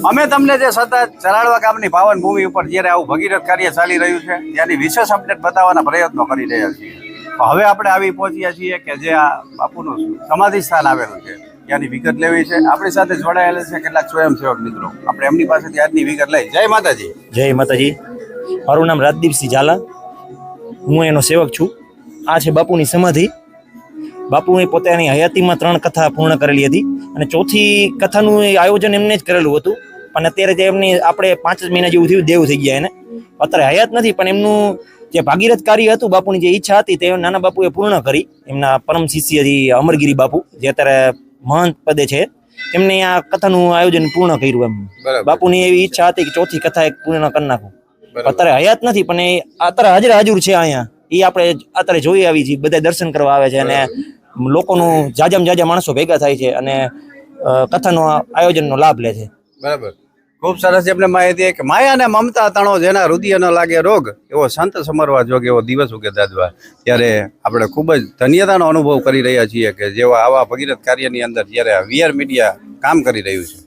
અમે તમને જે સતત ચરાડવા ગામની પાવન ભૂમિ ઉપર જ્યારે આવું ભગીરથ કાર્ય ચાલી રહ્યું છે ત્યાંની વિશેષ અપડેટ બતાવવાના પ્રયત્નો કરી રહ્યા છીએ. તો હવે આપણે આવી પહોંચ્યા છીએ કે જે આ બાપુનું સમાધિ સ્થાન આવેલું છે ત્યાંની વિગત લેવી છે. આપણી સાથે જોડાયેલા છે કેટલાક સ્વયંસેવક મિત્રો. આપણે એમની પાસેથી આજની વિગત લઈ. જય માતાજી. જય માતાજી. મારું નામ રાજદીપસિંહ ઝાલા, હું એનો સેવક છું. આ છે બાપુની સમાધિ. બાપુએ પોતાની હયાતીમાં 3 કથા પૂર્ણ કરેલી હતી અને ચોથી કથાનું આયોજન એમને જ કરેલું હતું. પણ અત્યારે જે એમની આપણે 5 મહિના જેવું થયું દેવ થઈ ગયા એને. અત્યારે હયાત નથી, પણ એમનું જે ભાગીરથ કાર્ય હતું, બાપુની જે ઈચ્છા હતી તે નાના બાપુએ પૂર્ણ કરી. એમના પરમ શિષ્યથી અમરગીરી બાપુ જે અત્યારે મહંત પદે છે, એમને આ કથાનું આયોજન પૂર્ણ કર્યું. એમ બાપુની એવી ઈચ્છા હતી કે ચોથી કથા એક પૂર્ણ કરી નાખું. અત્યારે હયાત નથી, પણ એ અત્યારે હાજર છે અહીંયા. એ આપણે અત્યારે જોઈ આવી છીએ, બધા દર્શન કરવા આવે છે અને લોકોનું જાજા માણસો ભેગા થાય છે અને કથાનો આયોજનનો લાભ લે છે. બરાબર. ખૂબ સરસ. એમને માહિતી કે માયા ને મમતા તણો જેના હૃદય ન લાગે રોગ, એવો સંત સમરવા જોગ એવો દિવસ ઉગે દાદવા. ત્યારે આપણે ખૂબ જ ધન્યતાનો અનુભવ કરી રહ્યા છીએ કે જેવા આવા ભગીરથ કાર્યની અંદર જ્યારે વીઆર મીડિયા કામ કરી રહ્યું છે.